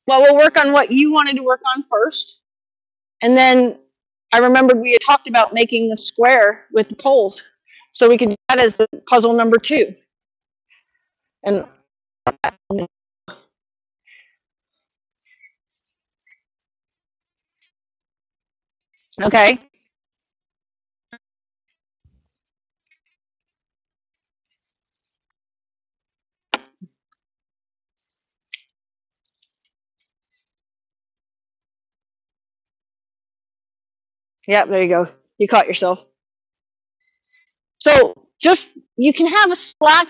Well, we'll work on what you wanted to work on first. And then I remembered we had talked about making a square with the poles. So we can do that as the puzzle number 2. And okay. Yep, there you go. You caught yourself. So just, you can have a slack.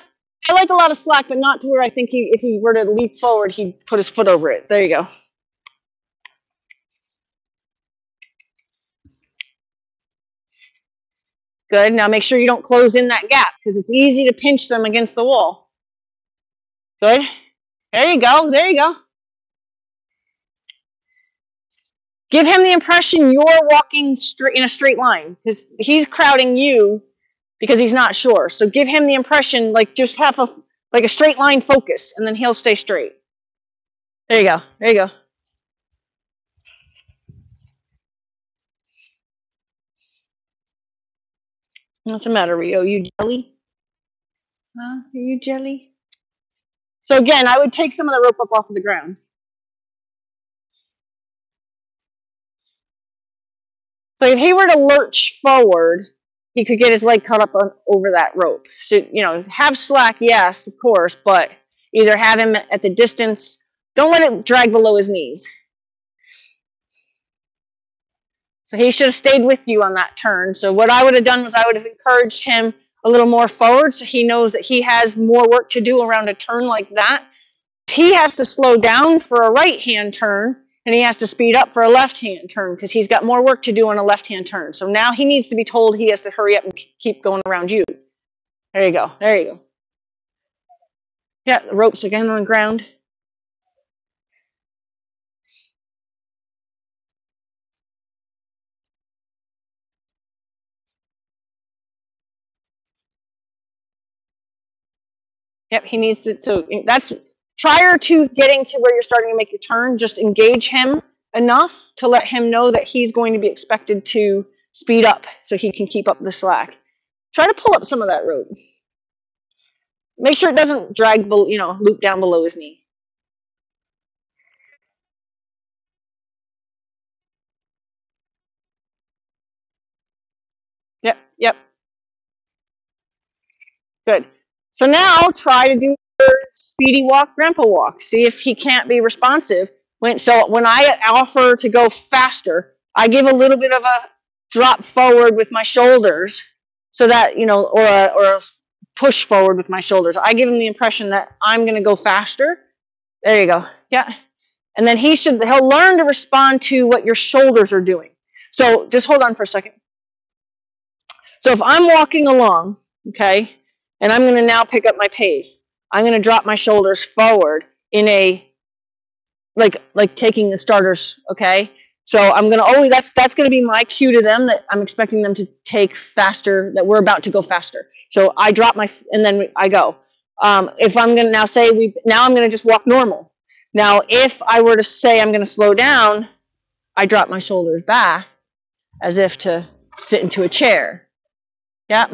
I like a lot of slack, but not to where I think if he were to leap forward, he'd put his foot over it. There you go. Good. Now make sure you don't close in that gap because it's easy to pinch them against the wall. Good. There you go. There you go. Give him the impression you're walking straight in a straight line because he's crowding you because he's not sure. So give him the impression like just have a straight line focus, and then he'll stay straight. There you go. There you go. What's the matter, Rio? You jelly? Huh? Are you jelly? So again, I would take some of the rope up off of the ground. So if he were to lurch forward, he could get his leg caught up over that rope. So, have slack, yes, of course, but either have him at the distance. Don't let it drag below his knees. So he should have stayed with you on that turn. So what I would have done was I would have encouraged him a little more forward so he knows that he has more work to do around a turn like that. He has to slow down for a right-hand turn, and he has to speed up for a left-hand turn because he's got more work to do on a left-hand turn. So now he needs to be told he has to hurry up and keep going around you. There you go. There you go. Yeah, the rope's again on the ground. Yep, he needs to, so that's prior to getting to where you're starting to make your turn, just engage him enough to let him know that he's going to be expected to speed up so he can keep up the slack. Try to pull up some of that rope. Make sure it doesn't drag, loop down below his knee. Yep. Good. So now try to do your speedy walk, grandpa walk. See if he can't be responsive. When I offer to go faster, I give a little bit of a drop forward with my shoulders so that, or a push forward with my shoulders. I give him the impression that I'm going to go faster. There you go. Yeah. And then he'll learn to respond to what your shoulders are doing. So just hold on for a second. So if I'm walking along, okay, and I'm going to now pick up my pace, I'm going to drop my shoulders forward in a, like taking the starters, okay? So I'm going to that's going to be my cue to them that I'm expecting them to take faster, that we're about to go faster. So I drop and then I go. If I'm going to now say, now I'm going to just walk normal. Now, if I were to say I'm going to slow down, I drop my shoulders back as if to sit into a chair. Yeah?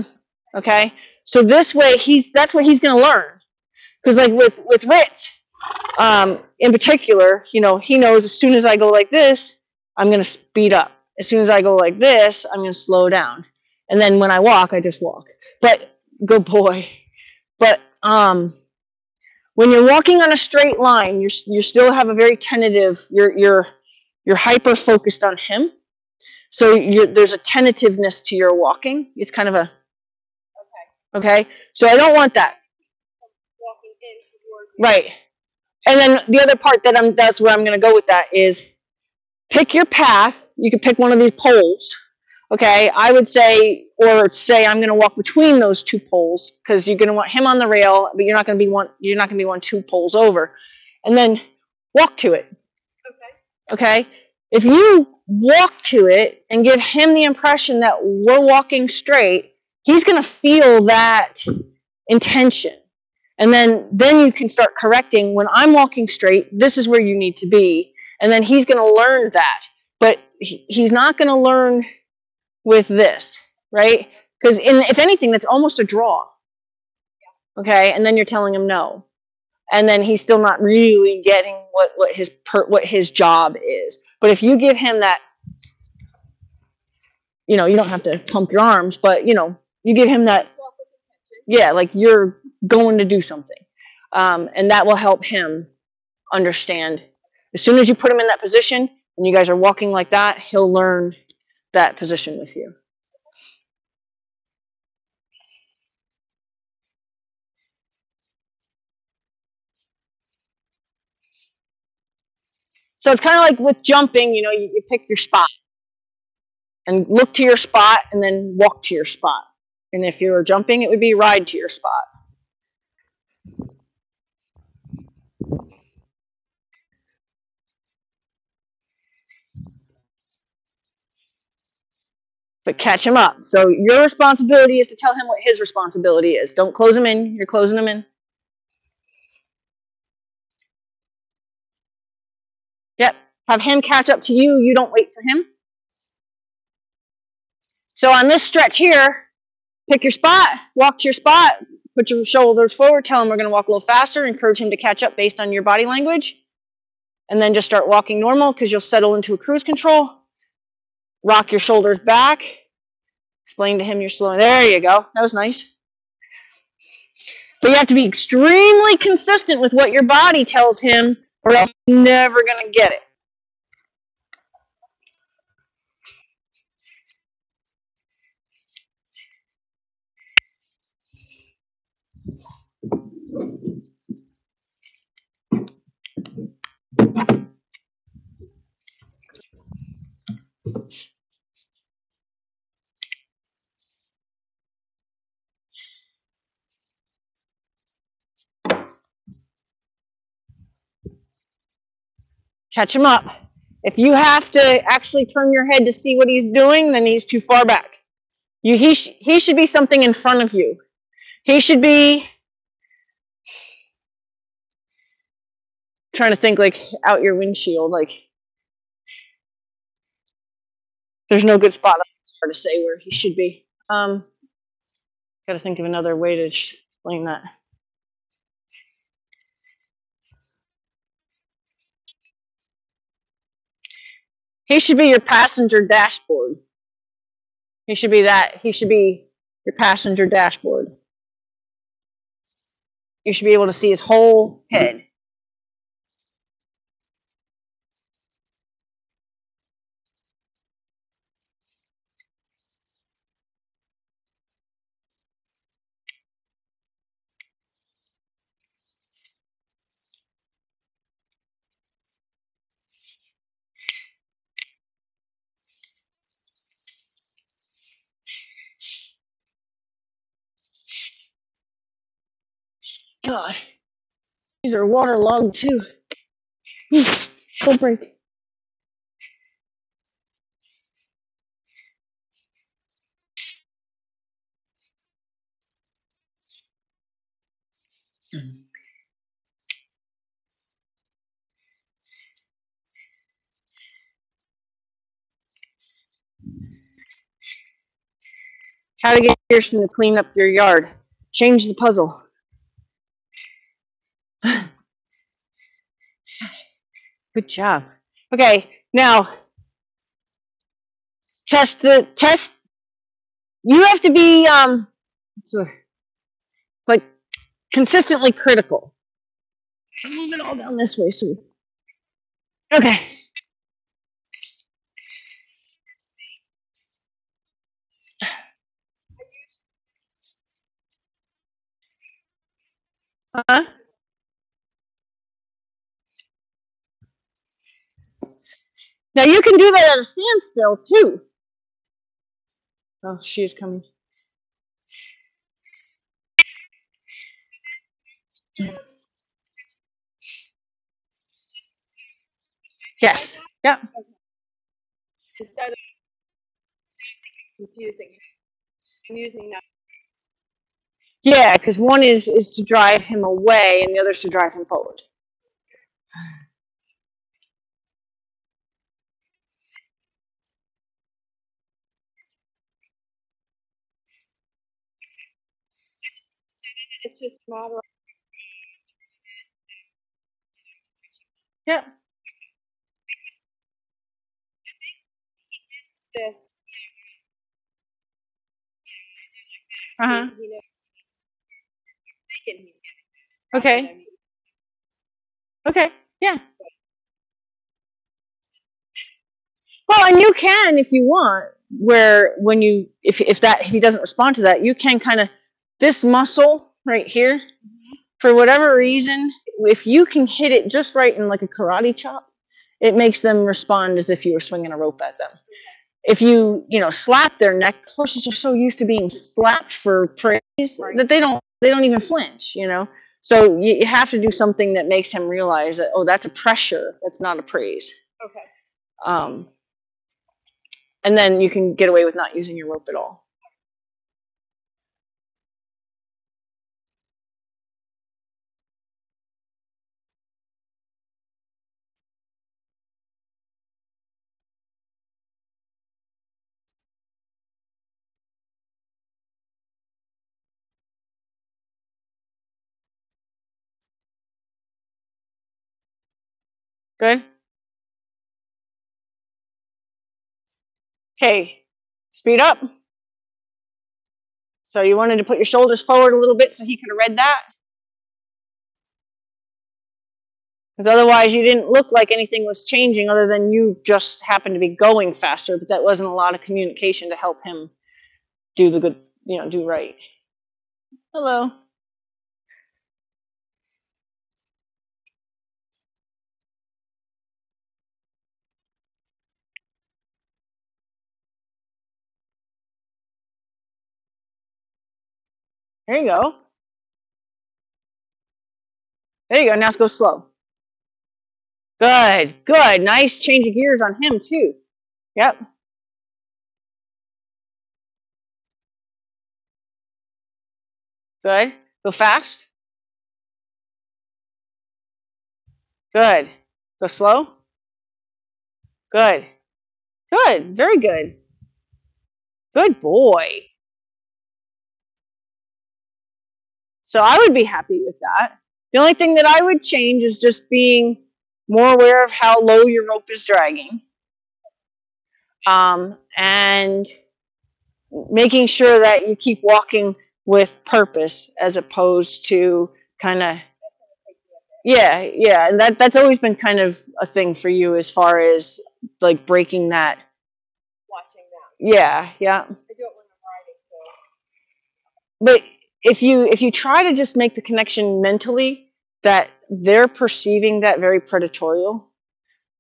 Okay? So this way, that's what he's going to learn. Because like with Ritz, in particular, he knows as soon as I go like this, I'm going to speed up. As soon as I go like this, I'm going to slow down. And then when I walk, I just walk. But, good boy. But when you're walking on a straight line, you still have a very tentative, you're hyper focused on him. So there's a tentativeness to your walking. It's kind of a, okay? So I don't want that. Walking in toward me. Right. And then the other part that's where I'm going to go with that is pick your path. You can pick one of these poles. Okay, I would say I'm going to walk between those two poles because you're going to want him on the rail, but you're not going to be 2 poles over, and then walk to it. Okay. If you walk to it and give him the impression that we're walking straight, he's going to feel that intention, And then you can start correcting. When I'm walking straight, this is where you need to be. And then he's going to learn that. But he's not going to learn with this, right? Because if anything, that's almost a draw. Okay, and then you're telling him no. And then he's still not really getting what his job is. But if you give him that, you don't have to pump your arms, but you give him that, like you're going to do something, and that will help him understand. As soon as you put him in that position and you guys are walking like that, he'll learn that position with you. So it's kind of like with jumping, you pick your spot and look to your spot and then walk to your spot. And if you were jumping, it would be ride to your spot. But catch him up. So your responsibility is to tell him what his responsibility is. Don't close him in. You're closing him in. Yep. Have him catch up to you. You don't wait for him. So on this stretch here, pick your spot, walk to your spot, put your shoulders forward, tell him we're going to walk a little faster, encourage him to catch up based on your body language, and then just start walking normal because you'll settle into a cruise control. Rock your shoulders back. Explain to him you're slowing. There you go. That was nice. But you have to be extremely consistent with what your body tells him, or else you're never going to get it. Catch him up. If you have to actually turn your head to see what he's doing, then he's too far back. He should be something in front of you. He should be trying to think like out your windshield. Like there's no good spot to say where he should be. Got to think of another way to explain that. He should be your passenger dashboard. He should be that. He should be your passenger dashboard. You should be able to see his whole head. God, these are waterlogged too. Don't break. How to get Kirsten to clean up your yard. Change the puzzle. Good job. Okay, now test. You have to be like consistently critical. Move it all down this way, so. Okay. Huh? Now you can do that at a standstill too. Oh, she's coming. Yes. Yeah. Instead of confusing, I'm using that. Yeah, because one is to drive him away, and the other is to drive him forward. It's just a matter of Yeah. this. Uh-huh. He knows thinking he's Okay. Okay. Yeah. Well, and you can, if you want, where when you if he doesn't respond to that, you can kind of this muscle right here, for whatever reason, if you can hit it just right in like a karate chop, it makes them respond as if you were swinging a rope at them. If you slap their neck, horses are so used to being slapped for praise that they don't even flinch. So you have to do something that makes him realize that, oh, that's a pressure, that's not a praise. Okay. And then you can get away with not using your rope at all. Good? Okay, speed up. So you wanted to put your shoulders forward a little bit so he could have read that? Because otherwise you didn't look like anything was changing other than you just happened to be going faster, but that wasn't a lot of communication to help him do the good, do right. Hello. There you go. There you go. Now let's go slow. Good, good. Nice change of gears on him too. Yep. Good. Go fast. Good. Go slow. Good. Good. Very good. Good boy. So I would be happy with that. The only thing that I would change is just being more aware of how low your rope is dragging. And making sure that you keep walking with purpose as opposed to kind of yeah, and that's always been kind of a thing for you as far as like breaking that. Watching them. Yeah. I do it when I'm riding too. But if you try to just make the connection mentally that they're perceiving that very predatorial,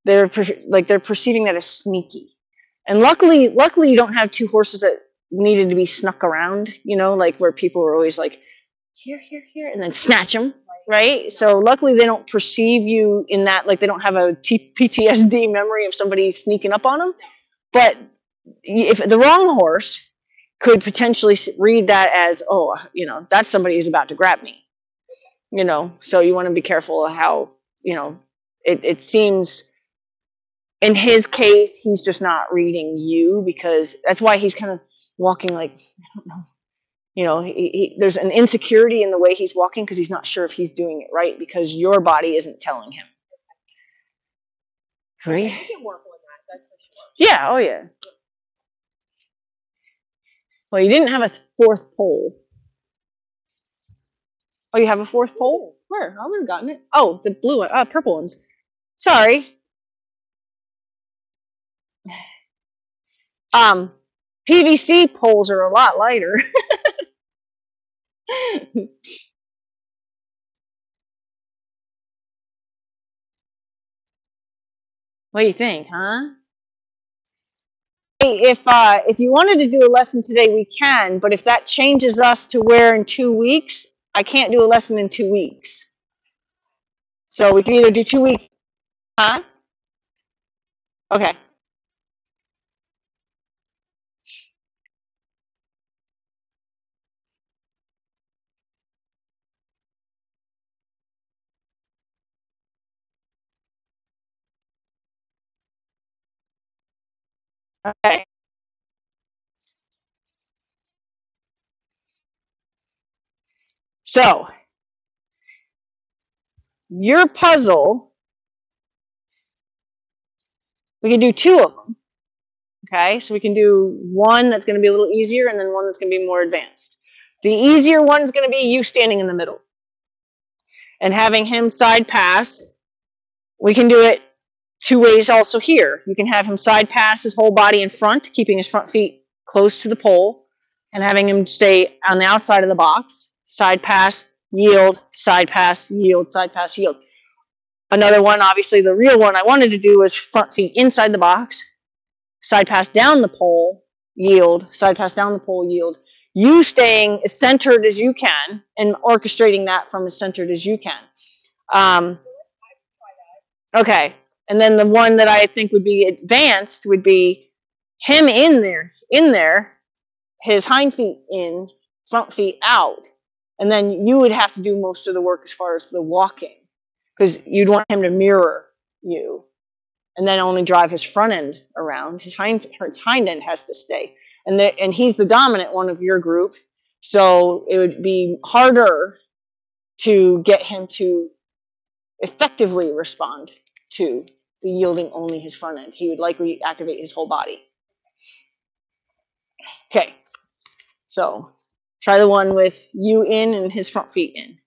they're perceiving that as sneaky. And luckily you don't have two horses that needed to be snuck around, like where people were always like here, and then snatch them, right? So luckily they don't perceive you in that, like they don't have a PTSD memory of somebody sneaking up on them. But if the wrong horse could potentially read that as, oh, that's somebody who's about to grab me, so you want to be careful of how, it seems in his case, he's just not reading you, because that's why he's kind of walking like, I don't know, there's an insecurity in the way he's walking because he's not sure if he's doing it right because your body isn't telling him. Right? You can work on that, that's for sure. Yeah, oh yeah. Well, you didn't have a fourth pole. Oh, you have a fourth pole? Where? I would have gotten it. Oh, the blue one, purple ones. Sorry. PVC poles are a lot lighter. What do you think, huh? Hey, if you wanted to do a lesson today, we can, but if that changes us to where in 2 weeks, I can't do a lesson in 2 weeks. So we can either do 2 weeks, huh? Okay. Okay. So your puzzle, we can do two of them. Okay, so we can do one that's going to be a little easier and then one that's going to be more advanced. The easier one is going to be you standing in the middle and having him side pass. We can do it two ways also here. You can have him side pass his whole body in front, keeping his front feet close to the pole, and having him stay on the outside of the box. Side pass, yield, side pass, yield, side pass, yield. Another one, obviously the real one I wanted to do was front feet inside the box, side pass down the pole, yield, side pass down the pole, yield. You staying as centered as you can and orchestrating that from as centered as you can. Okay. And then the one that I think would be advanced would be him in there, his hind feet in, front feet out. And then you would have to do most of the work as far as the walking because you'd want him to mirror you and then only drive his front end around. His hind end has to stay. And he's the dominant one of your group. So it would be harder to get him to effectively respond to the yielding only his front end. He would likely activate his whole body. Okay, so try the one with you in and his front feet in.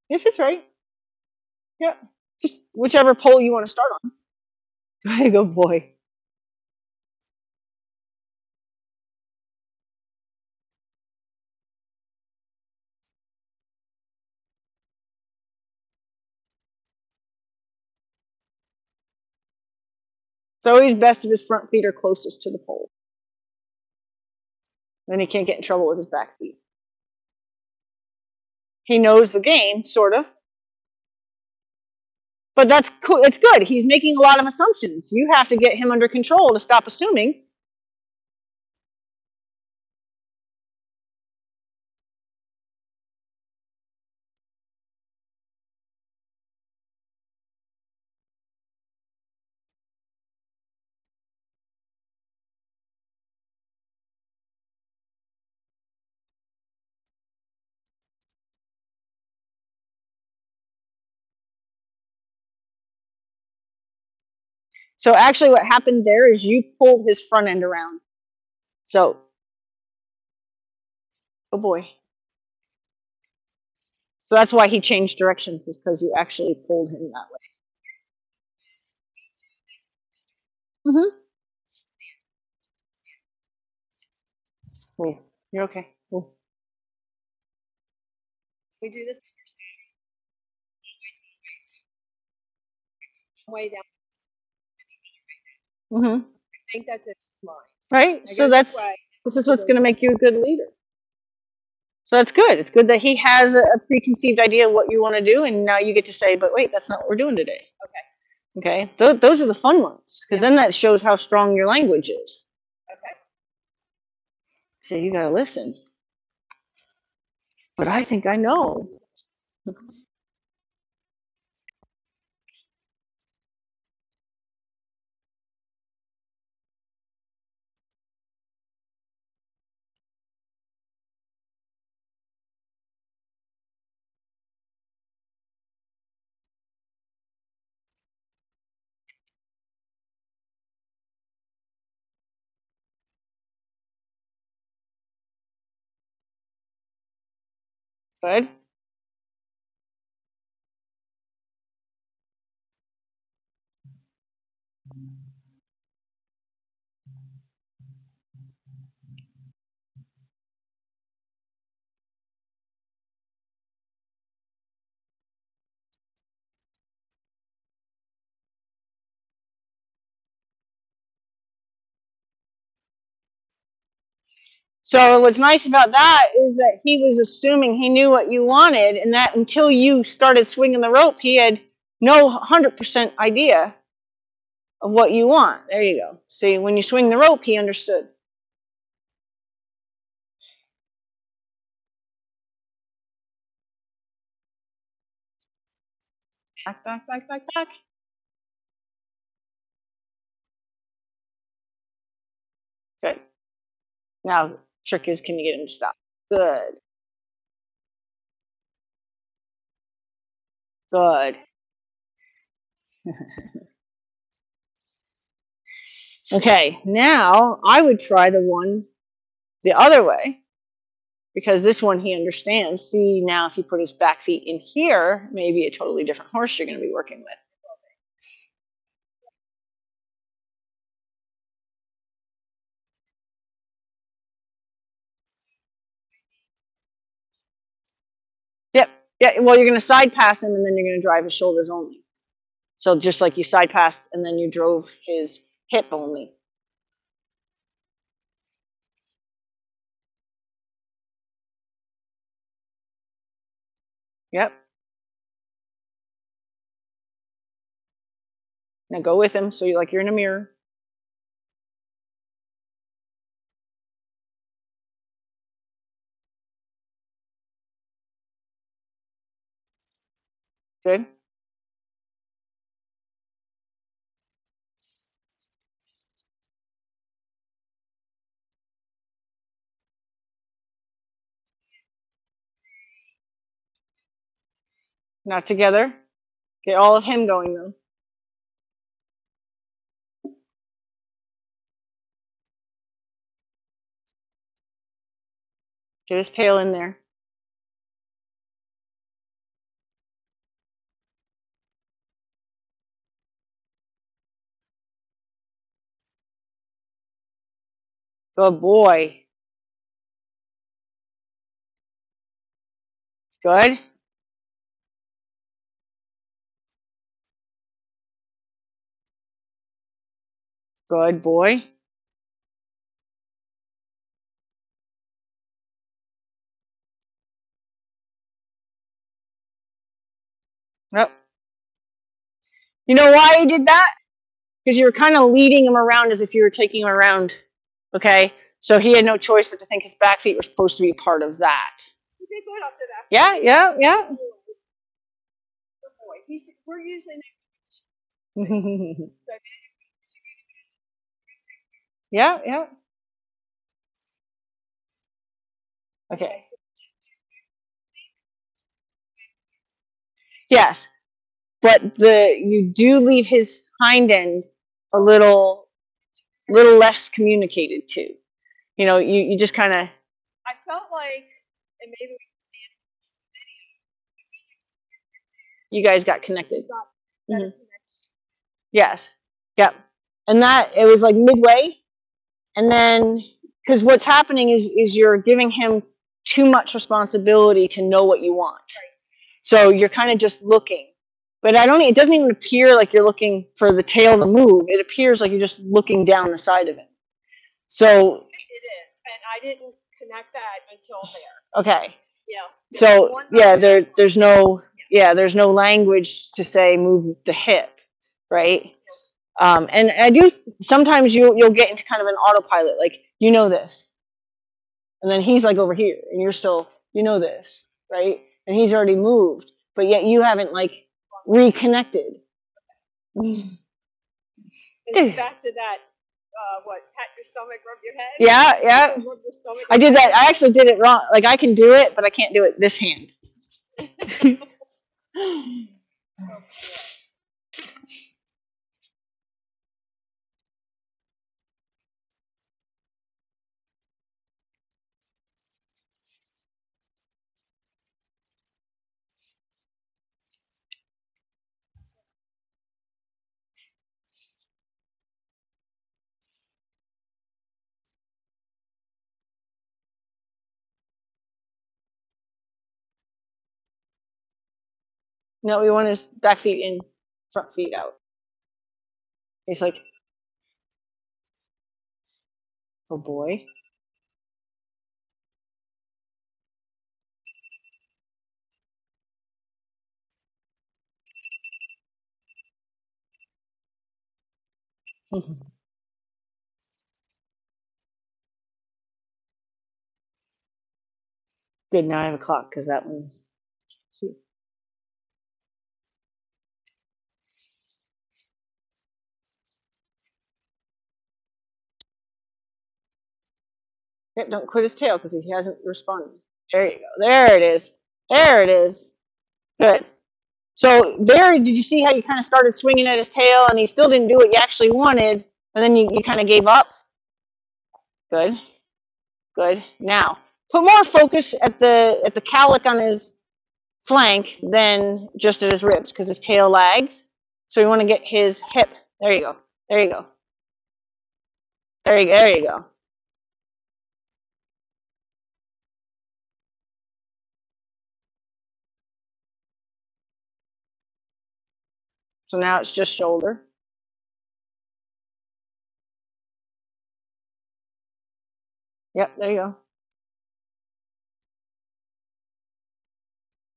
Yes, it's right. Yeah, just whichever pole you want to start on. Good boy. It's always best if his front feet are closest to the pole. Then he can't get in trouble with his back feet. He knows the game, sort of. But that's cool. It's good. He's making a lot of assumptions. You have to get him under control to stop assuming. So actually what happened there is you pulled his front end around. So, oh boy. So that's why he changed directions, is because you actually pulled him that way. Mm-hmm. Cool. You're okay. Cool. We do this way down. Mm-hmm. I think that's in its mind. Right? So this is what's going to make you a good leader. So that's good. It's good that he has a preconceived idea of what you want to do, and now you get to say, but wait, that's not what we're doing today. Okay? Those are the fun ones, because then that shows how strong your language is. Okay. So you got to listen. But I think I know. Good. So what's nice about that is that he was assuming he knew what you wanted, and that until you started swinging the rope, he had no 100% idea of what you want. There you go. See, when you swing the rope, he understood. Back, back, back, back, back. Good. Now, trick is, can you get him to stop? Good. Good. Okay, now I would try the one the other way, because this one he understands. See, now if he put his back feet in here, maybe a totally different horse you're going to be working with. Yep. Yeah. Well, you're going to side pass him, and then you're going to drive his shoulders only. So just like you side passed, and then you drove his hip only. Yep. Now go with him, so you're in a mirror. Good. Not together. Get all of him going though. Get his tail in there. Good boy. Good. Good boy. Yep. You know why he did that? Because you were kind of leading him around as if you were taking him around. Okay? So he had no choice but to think his back feet were supposed to be part of that. You did good up to that. Yeah, yeah, yeah. Good boy. We're usually so Yeah, yeah. Okay. Yes, but you do leave his hind end a little less communicated too. You know, you just kind of. I felt like, and maybe we can see it. You guys got connected. Got better Mhm. connected. Yes. Yep. And that it was like midway, and then because what's happening is you're giving him too much responsibility to know what you want. Right. So you're kind of just looking. But it doesn't even appear like you're looking for the tail to move. It appears like you're just looking down the side of it. So It is, and I didn't connect that until there. okay. Yeah. So yeah, there's no language to say move the hip, right? And I do sometimes you'll get into kind of an autopilot, like you know this, and then he's like over here, and you're still this, right? And he's already moved, but yet you haven't like reconnected. It's back to that. What? Pat your stomach, rub your head. Yeah, yeah. Rub your stomach. I did that. I actually did it wrong. Like I can do it, but I can't do it this hand. No, we want his back feet in, front feet out. He's like, oh boy. Good, now I have a clock because that one. See. Yep, don't quit his tail because he hasn't responded. There you go. There it is. There it is. Good. So there, did you see how you kind of started swinging at his tail and he still didn't do what you actually wanted, and then you kind of gave up? Good. Good. Now, put more focus at the cowlick on his flank than just at his ribs because his tail lags. So you want to get his hip. There you go. There you go. There you go. So now it's just shoulder. Yep, there you go.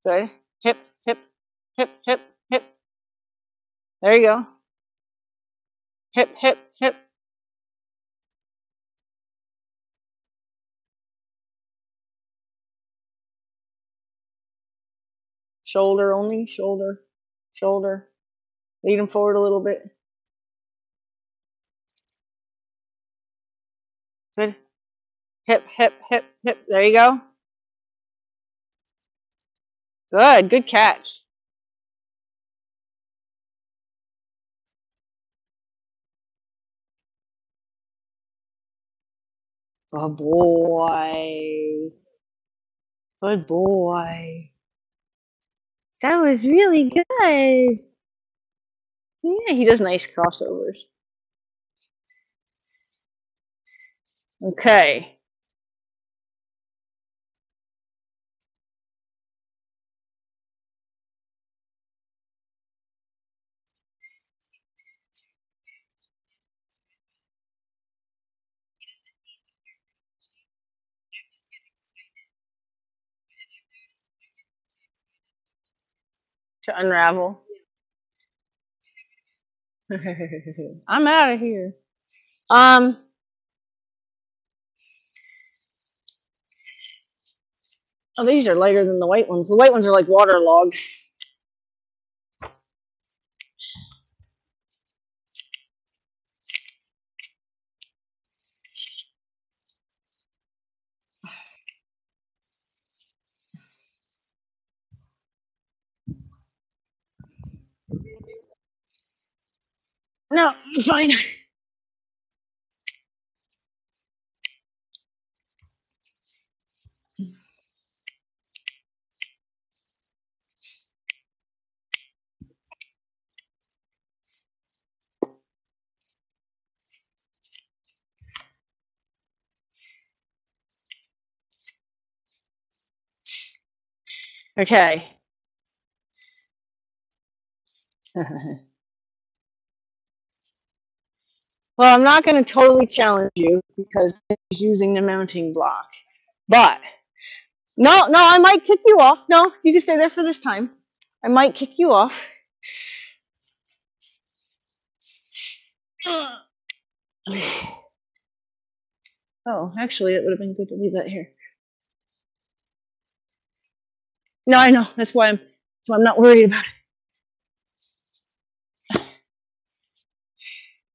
Good. Hip, hip, hip, hip, hip. There you go. Hip, hip, hip. Shoulder only, shoulder, shoulder. Lead him forward a little bit. Good. Hip, hip, hip, hip. There you go. Good. Good catch. Good boy. Good boy. That was really good. Yeah, he does nice crossovers. Okay. To unravel. I'm out of here. Oh, these are lighter than the white ones. The white ones are like waterlogged. No, fine. Okay. Well, I'm not going to totally challenge you because he's using the mounting block. But, no, I might kick you off. No, you can stay there for this time. I might kick you off. Oh, actually, it would have been good to leave that here. No, I know. That's why I'm not worried about it.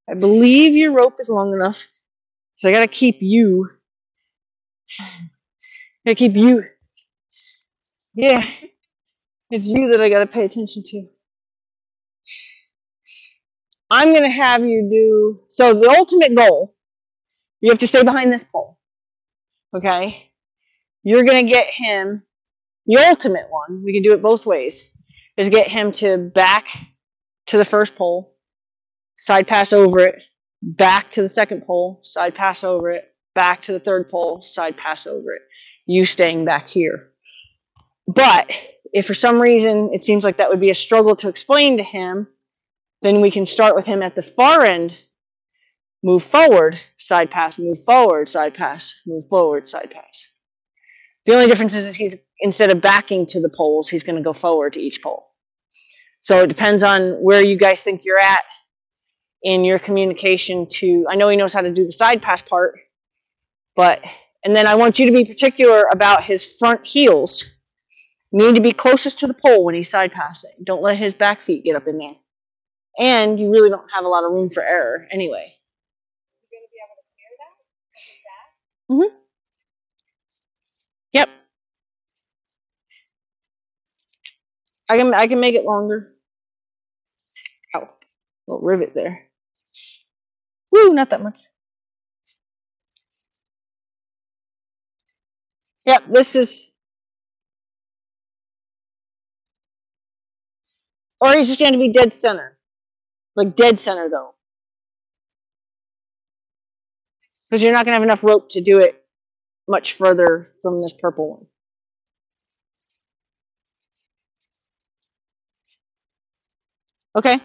I believe your rope is long enough. So I gotta keep you. Gotta keep you. Yeah. It's you that I gotta pay attention to. I'm gonna have you do, so the ultimate goal, you have to stay behind this pole. Okay? You're gonna get him, the ultimate one, we can do it both ways, is get him to back to the first pole, side pass over it, back to the second pole, side pass over it, back to the third pole, side pass over it. You staying back here. But if for some reason it seems like that would be a struggle to explain to him, then we can start with him at the far end, move forward, side pass, move forward, side pass, move forward, side pass. The only difference is he's, instead of backing to the poles, he's going to go forward to each pole. So it depends on where you guys think you're at. in your communication to, I know he knows how to do the side pass part, but, and then I want you to be particular about his front heels. Need to be closest to the pole when he's side passing. Don't let his back feet get up in there. And you really don't have a lot of room for error anyway. Is he going to be able to clear that? With his back? Mm-hmm. Yep. I can make it longer. Ow. Little rivet there. Woo, not that much. Yep, this is, or he's just going to be dead center. Like dead center though. Because you're not going to have enough rope to do it much further from this purple one. Okay.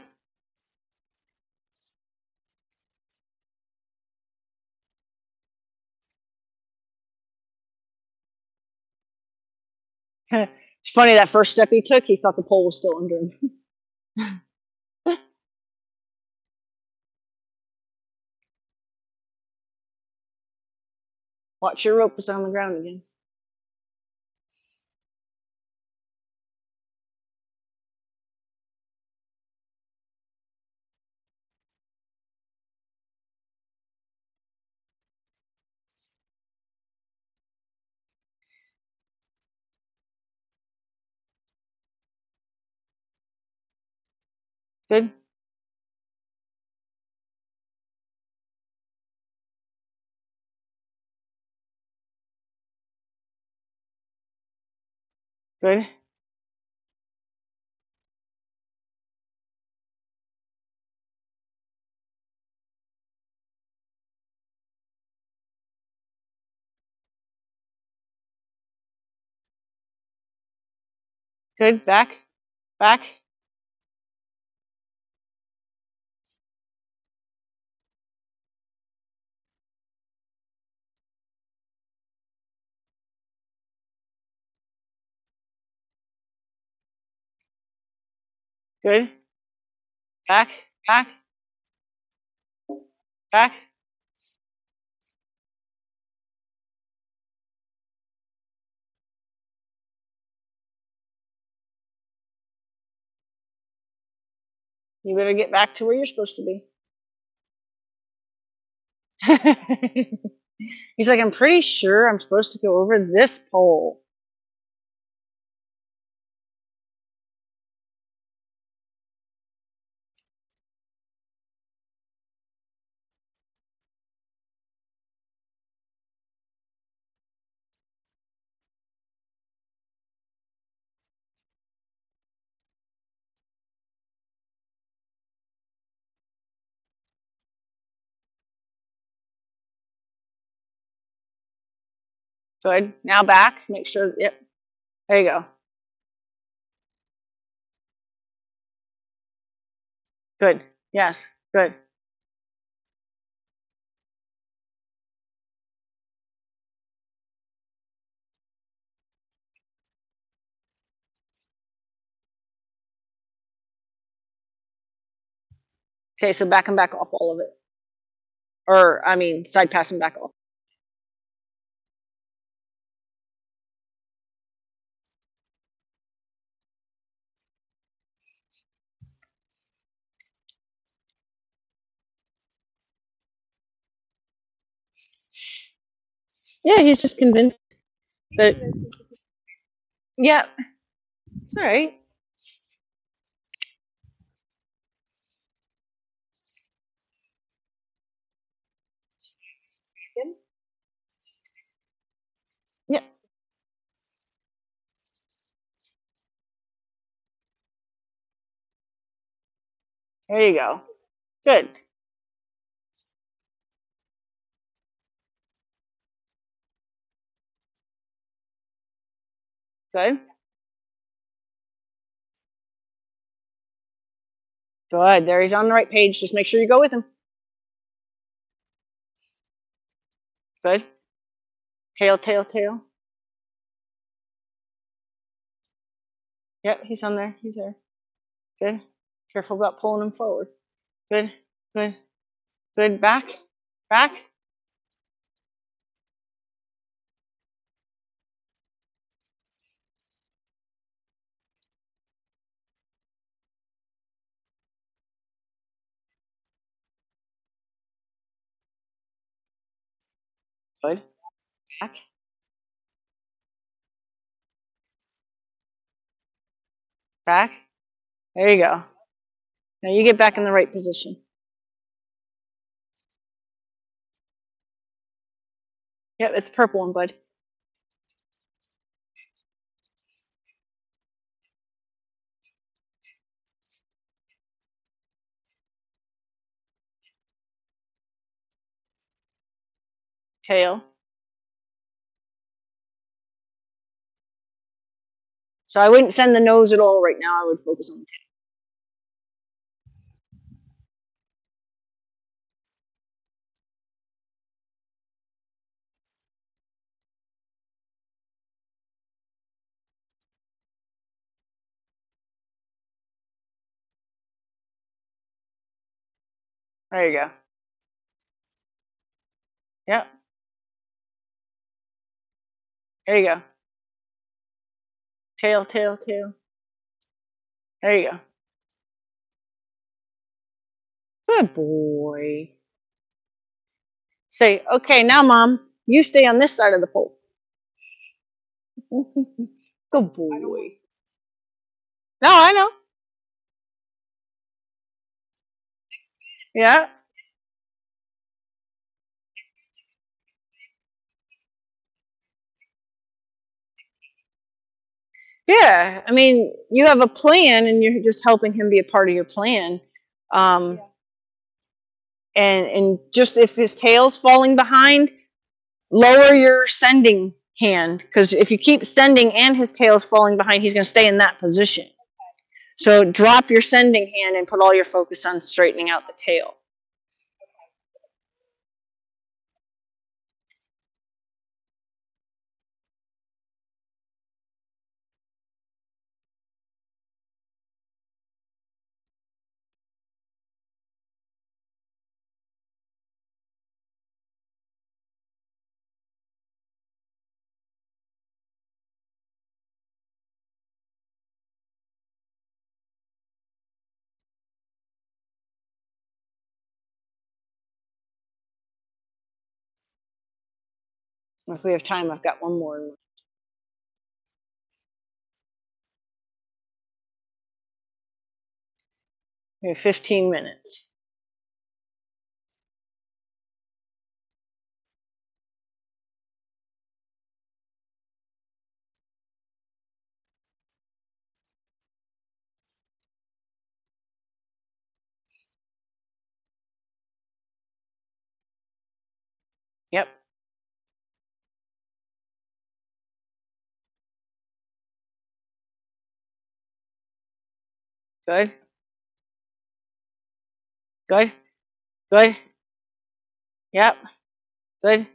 It's funny, that first step he took, he thought the pole was still under him. Watch your rope is on the ground again. Good. Good. Good. Back. Back. Good. Back. Back. Back. You better get back to where you're supposed to be. He's like, I'm pretty sure I'm supposed to go over this pole. Good. Now back. Make sure. Yep. There you go. Good. Yes. Good. Okay, so back and back off all of it. Or, I mean, side pass and back off. Yeah, he's just convinced that, yeah, it's all right. Yeah. There you go. Good. Good. Good. There, he's on the right page. Just make sure you go with him. Good. Tail, tail, tail. Yep, he's on there. He's there. Good. Careful about pulling him forward. Good. Good. Good. Back. Back. Good. Back. Back. There you go. Now you get back in the right position. Yep, it's the purple one, bud. Tail. So I wouldn't send the nose at all right now. I would focus on the tail. There you go. Yep. There you go. Tail, tail, tail. There you go. Good boy. Say, okay, now, Mom, you stay on this side of the pole. Good boy. No, I know. Yeah. Yeah. I mean, you have a plan and you're just helping him be a part of your plan. Um, and just if his tail's falling behind, lower your sending hand, because if you keep sending and his tail's falling behind, he's going to stay in that position. So drop your sending hand and put all your focus on straightening out the tail. If we have time, I've got one more. We have 15 minutes. Yep. Good. Good. Good. Yep. Good.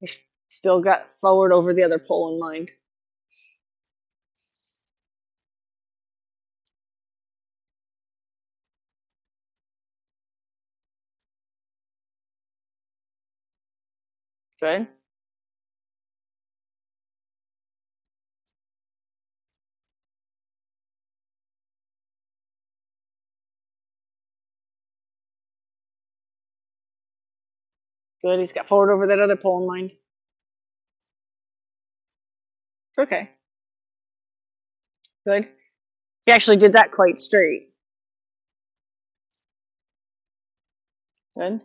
You still got forward over the other pole in mind. Good. Good. He's got forward over that other pole in mind. It's okay. Good. He actually did that quite straight. Good.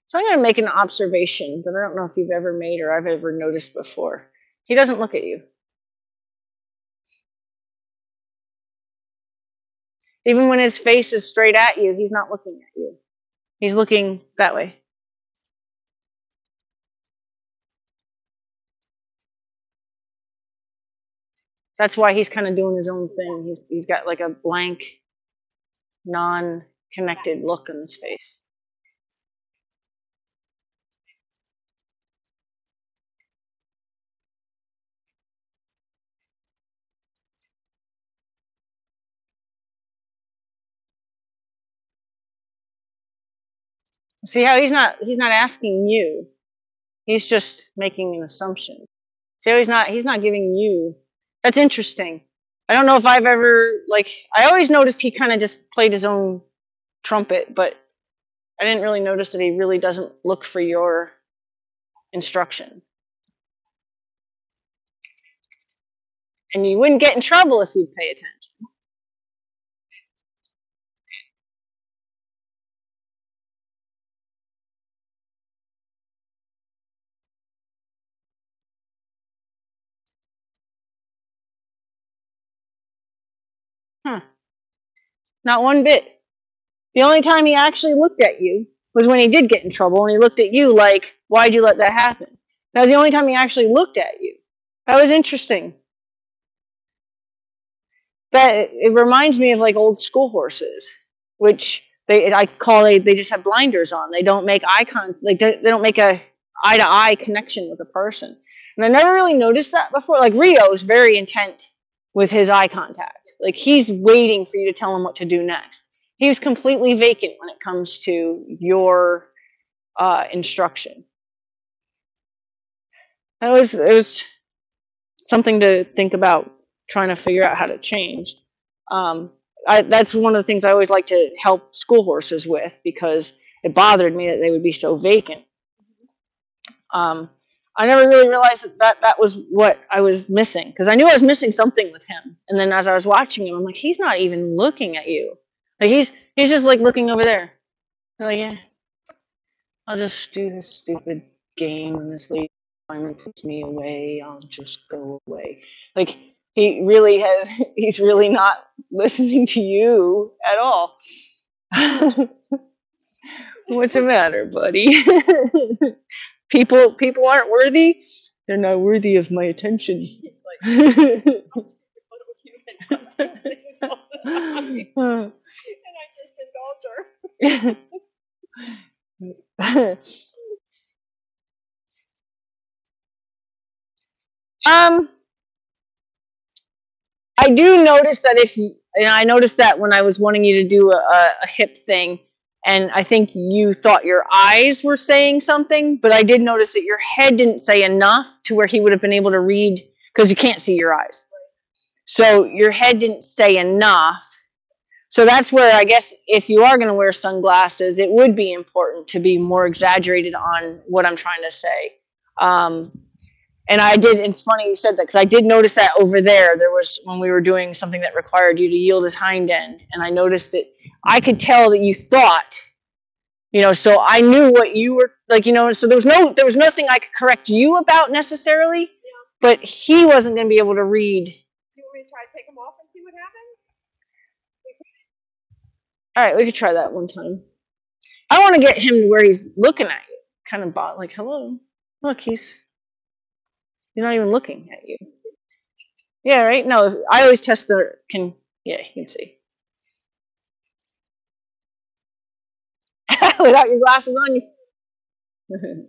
So I'm going to make an observation that I don't know if you've ever made or I've ever noticed before. He doesn't look at you. Even when his face is straight at you, he's not looking at you. He's looking that way. That's why he's kind of doing his own thing. He's got like a blank, non-connected look on his face. See how he's not asking you. He's just making an assumption. See how he's not giving you. That's interesting. I don't know if I've ever I always noticed he kind of just played his own trumpet, but I didn't really notice that he really doesn't look for your instruction. And you wouldn't get in trouble if you'd pay attention. Huh. Not one bit. The only time he actually looked at you was when he did get in trouble, and he looked at you like, why'd you let that happen? That was the only time he actually looked at you. That was interesting. That it reminds me of like old school horses, which they just have blinders on. They don't make they don't make a eye to eye connection with a person. And I never really noticed that before. Like Rio is very intent with his eye contact. Like he's waiting for you to tell him what to do next. He was completely vacant when it comes to your instruction. It was something to think about, trying to figure out how to change. That's one of the things I always like to help school horses with, because it bothered me that they would be so vacant. I never really realized that was what I was missing, because I knew I was missing something with him. And then as I was watching him, I'm like, he's not even looking at you. Like he's just like looking over there. I'm like, yeah, I'll just do this stupid game, and this lady finally puts me away. I'll just go away. Like he's really not listening to you at all. What's the matter, buddy? People aren't worthy. They're not worthy of my attention. It's like, I'm stupid little human does those things all the time. And I just indulge her. I do notice that and I noticed that when I was wanting you to do a hip thing, and I think you thought your eyes were saying something, but I did notice that your head didn't say enough to where he would have been able to read, because you can't see your eyes. So your head didn't say enough. So that's where I guess if you are going to wear sunglasses, it would be important to be more exaggerated on what I'm trying to say. And it's funny you said that, because I did notice that over there. There was, when we were doing something that required you to yield his hind end, and I noticed it. I could tell that you thought, so I knew what you were, so there was nothing I could correct you about necessarily, Yeah. but he wasn't going to be able to read. Do you want me to try to take them off and see what happens? All right, we could try that one time. I want to get him to where he's looking at you, kind of like, hello, look, he's not even looking at you. Yeah, right? No, I always test yeah, you can see. Without your glasses on, you. We'll be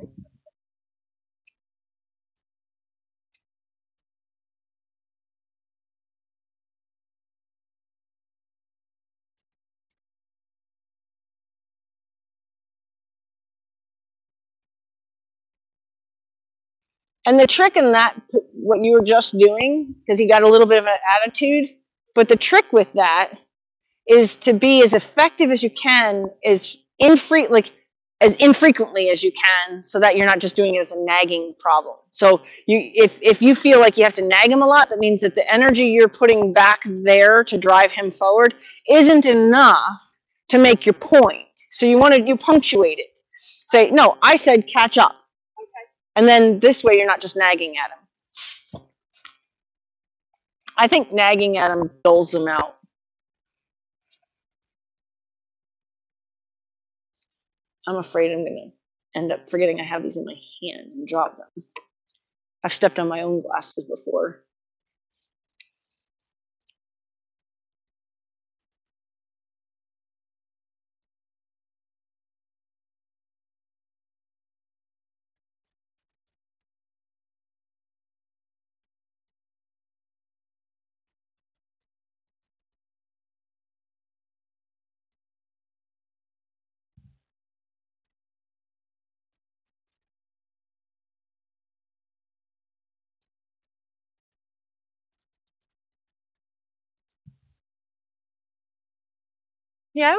okay. And the trick in that, what you were just doing, because he got a little bit of an attitude, but the trick with that is to be as effective as you can, as infrequently as you can, so that you're not just doing it as a nagging problem. So if you feel like you have to nag him a lot, that means that the energy you're putting back there to drive him forward isn't enough to make your point. So you punctuate it. Say, no, I said catch up. Okay. And then this way you're not just nagging at him. I think nagging at him dulls him out. I'm afraid I'm going to end up forgetting I have these in my hand and drop them. I've stepped on my own glasses before. Yeah,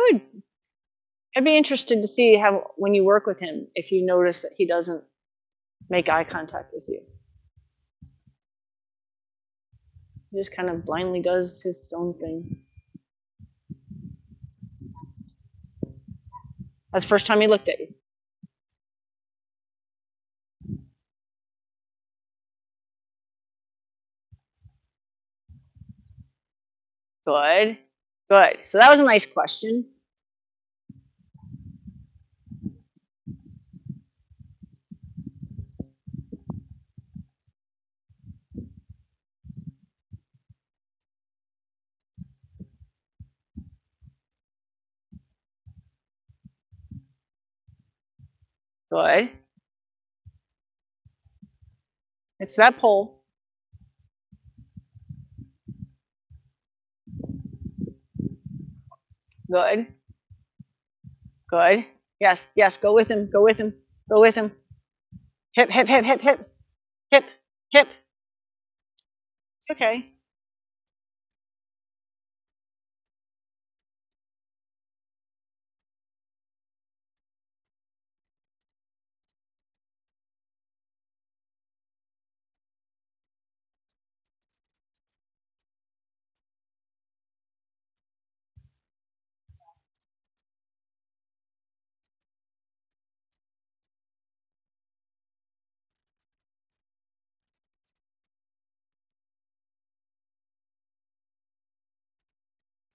I'd be interested to see how, when you work with him, if you notice that he doesn't make eye contact with you. He just kind of blindly does his own thing. That's the first time he looked at you. Good. Good. So that was a nice question. Good. It's that pole. Good. Good. Yes, yes, go with him, go with him, go with him. Hip, hip, hip, hip, hip, hip, hip. It's okay.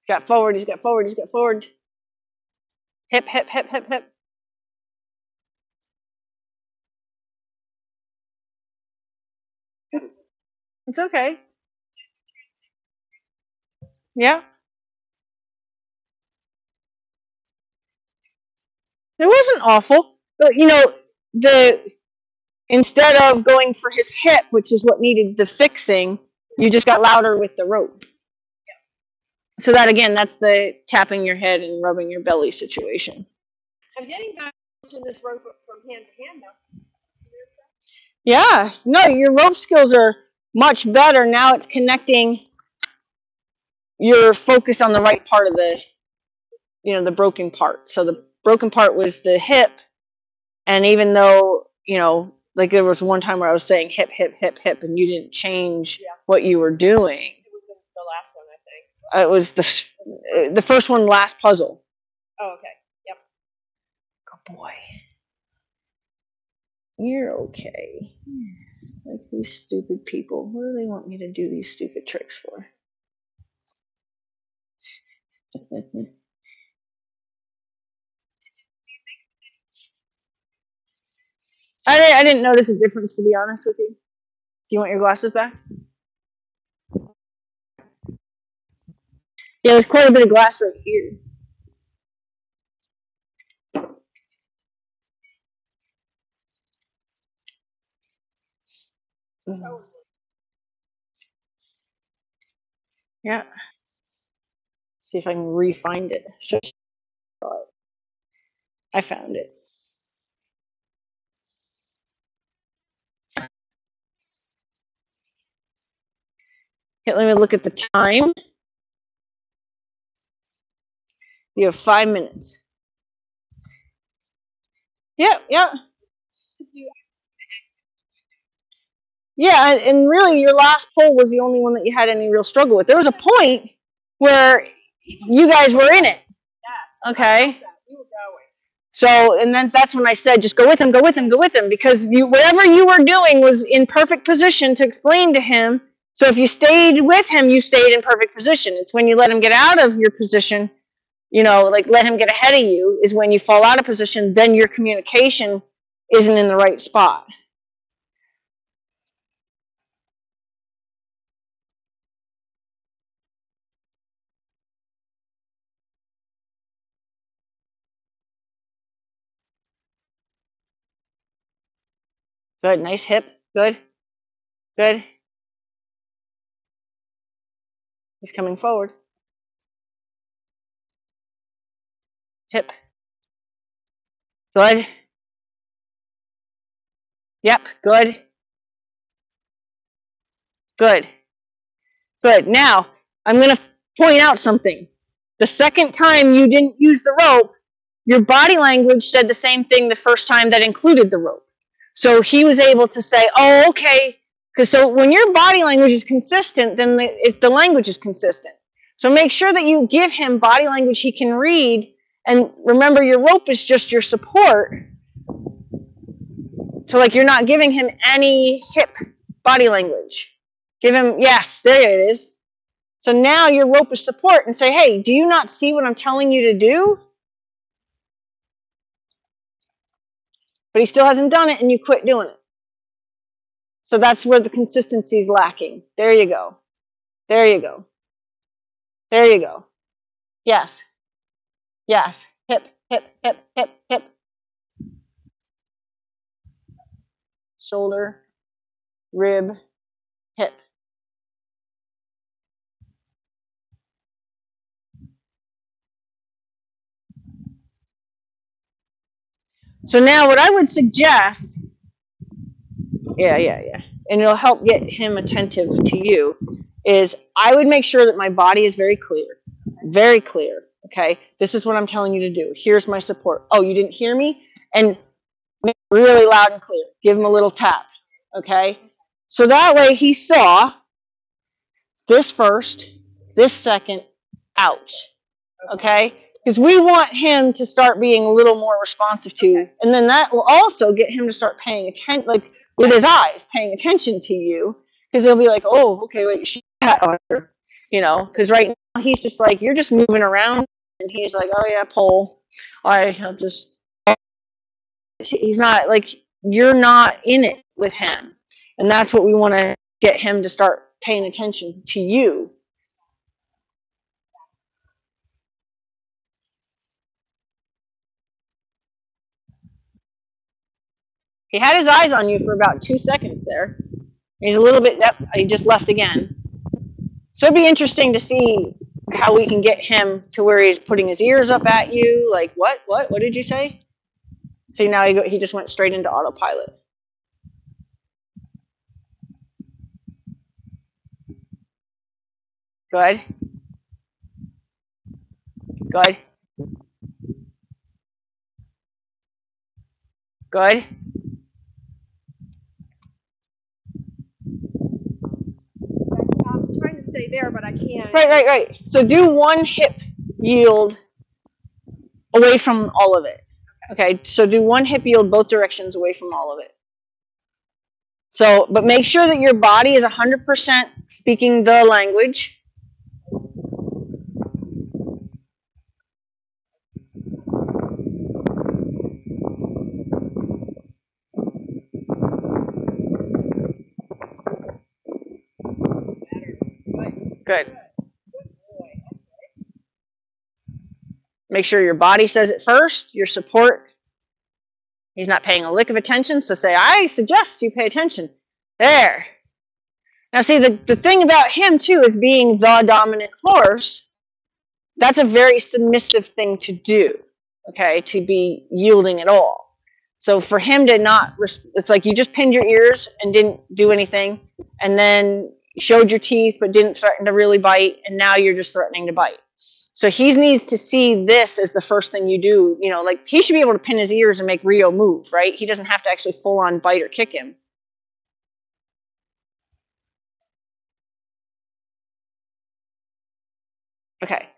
He's got forward, he's got forward, he's got forward. Hip, hip, hip, hip, hip. It's okay. Yeah. It wasn't awful. But instead of going for his hip, which is what needed the fixing, you just got louder with the rope. So that again, that's the tapping your head and rubbing your belly situation. I'm getting back to this rope from hand to hand now. Yeah. No, your rope skills are much better. Now it's connecting your focus on the right part of the broken part. So the broken part was the hip. And even though, like there was one time where I was saying hip, hip, hip, hip, and you didn't change what you were doing. It was the last one, I think. It was the first one, last puzzle. Oh, okay. Yep. Good boy. You're okay. Like these stupid people. What do they want me to do these stupid tricks for? I didn't notice a difference, to be honest with you. Do you want your glasses back? Yeah, there's quite a bit of glass right here. Yeah. See if I can re-find it. I found it. Okay, let me look at the time. You have 5 minutes. Yeah. Yeah, and really your last poll was the only one that you had any real struggle with. There was a point where you guys were in it. Yes. Okay. We were going. So, and then that's when I said, just go with him, because whatever you were doing was in perfect position to explain to him. So if you stayed with him, you stayed in perfect position. It's when you let him get out of your position, like let him get ahead of you, is when you fall out of position, then your communication isn't in the right spot. Good, nice hip, good. He's coming forward. Hip. Good. Yep, good. Good. Now, I'm going to point out something. The second time you didn't use the rope, your body language said the same thing the first time that included the rope. So he was able to say, oh, okay. Because so when your body language is consistent, then the language is consistent. So make sure that you give him body language he can read. And remember, your rope is just your support. So like you're not giving him any hip body language. Give him, yes, there it is. So now your rope is support and say, hey, do you not see what I'm telling you to do? But he still hasn't done it and you quit doing it. So that's where the consistency is lacking. There you go. There you go. There you go. Yes. Yes. Hip, hip, hip, hip, hip. Shoulder, rib, hip. So now what I would suggest, yeah, and it'll help get him attentive to you, is I would make sure that my body is very clear. Very clear. Okay, this is what I'm telling you to do. Here's my support. Oh, you didn't hear me? And really loud and clear. Give him a little tap. Okay? So that way he saw this first, this second, out. Okay? Because we want him to start being a little more responsive to you. And then that will also get him to start paying attention, like with his eyes, paying attention to you. Because he'll be like, oh, okay, wait, she's that her. Because right now he's just like, you're just moving around. And he's like, oh, yeah, pole. I'll just... He's not, like, you're not in it with him. And that's what we want to get him to start paying attention to you. He had his eyes on you for about 2 seconds there. He's a little bit, he just left again. So it'd be interesting to see how we can get him to where he's putting his ears up at you. Like, what did you say? See, now he just went straight into autopilot. Good. Good. Good. I'm trying to stay there, but I can't. Right. So do one hip yield away from all of it. Okay, so do one hip yield both directions away from all of it. So, but make sure that your body is 100% speaking the language. Good. Make sure your body says it first, your support. He's not paying a lick of attention, so say, I suggest you pay attention. There. Now see, the thing about him, too, is being the dominant horse. That's a very submissive thing to do, okay, to be yielding at all. So for him to not, it's like you just pinned your ears and didn't do anything, and then You showed your teeth but didn't threaten to really bite, and now you're just threatening to bite. So he needs to see this as the first thing you do. You know, like he should be able to pin his ears and make Rio move, right? He doesn't have to actually full on bite or kick him. Okay.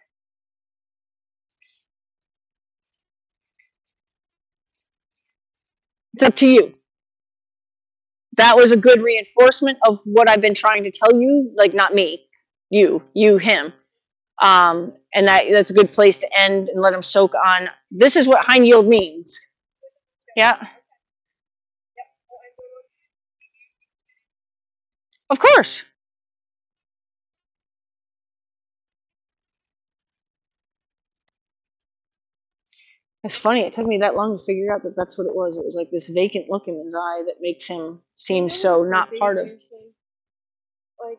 It's up to you. That was a good reinforcement of what I've been trying to tell you. Like, not me, you, him. And that's a good place to end and let him soak on. This is what hind yield means. Yeah. Of course. It's funny. It took me that long to figure out that that's what it was. It was like this vacant look in his eye that makes him seem so not part of. Like,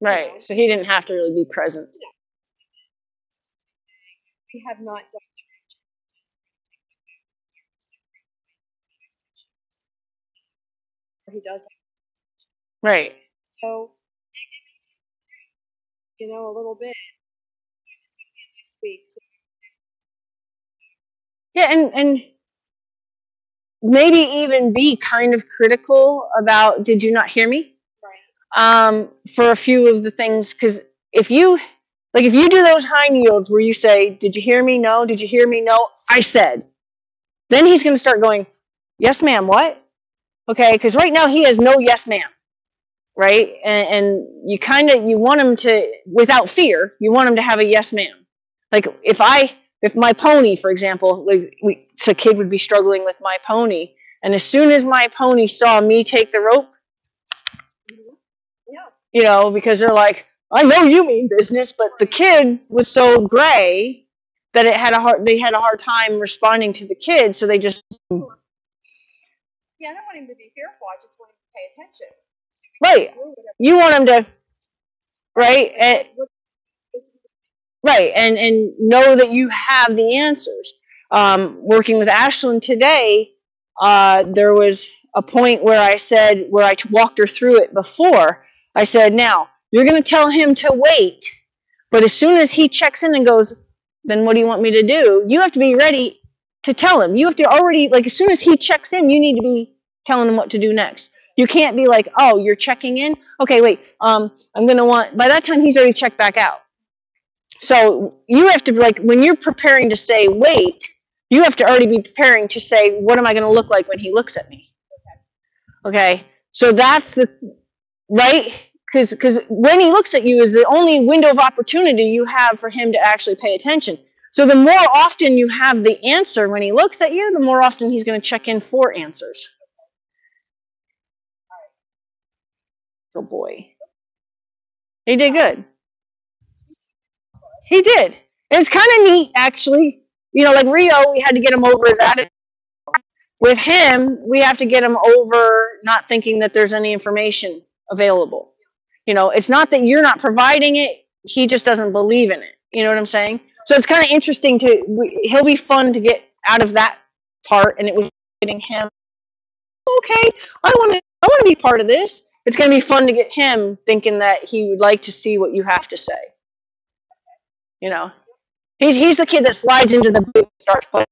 Right. So he didn't have to really be present. we have not done he does. Right. So, you know, a little bit. It's going to be this week. So. Yeah, and maybe even be kind of critical about, did you not hear me? Right. For a few of the things, because if you do those hind yields where you say, did you hear me? No. Did you hear me? No. I said. Then he's going to start going, yes, ma'am, what? Okay, because right now he has no yes, ma'am. Right? And you want him to, without fear, you want him to have a yes, ma'am. Like if my pony, for example, a kid would be struggling with my pony, and as soon as my pony saw me take the rope, yeah, you know, because they're like, I know you mean business, but the kid was so gray that they had a hard time responding to the kid, so they just. Yeah, I don't want him to be fearful. I just want him to pay attention. Right. You want him to, right? And, right, and know that you have the answers. Working with Ashlyn today, there was a point where I walked her through it before. I said, now, you're going to tell him to wait, but as soon as he checks in and goes, then what do you want me to do? You have to be ready to tell him. You have to already, like, as soon as he checks in, you need to be telling him what to do next. You can't be like, oh, you're checking in? Okay, wait, I'm going to by that time he's already checked back out. So you have to, like, when you're preparing to say wait, you have to already be preparing to say, what am I going to look like when he looks at me? Okay, so that's right? Because when he looks at you is the only window of opportunity you have for him to actually pay attention. So the more often you have the answer when he looks at you, the more often he's going to check in for answers. Oh boy. He did good. He did. And it's kind of neat, actually. You know, like Rio, we had to get him over his attitude. With him, we have to get him over not thinking that there's any information available. You know, it's not that you're not providing it, he just doesn't believe in it. You know what I'm saying? So it's kind of interesting he'll be fun to get out of that part, and it was getting him, okay, I want to be part of this. It's going to be fun to get him thinking that he would like to see what you have to say. You know, he's the kid that slides into the booth and starts playing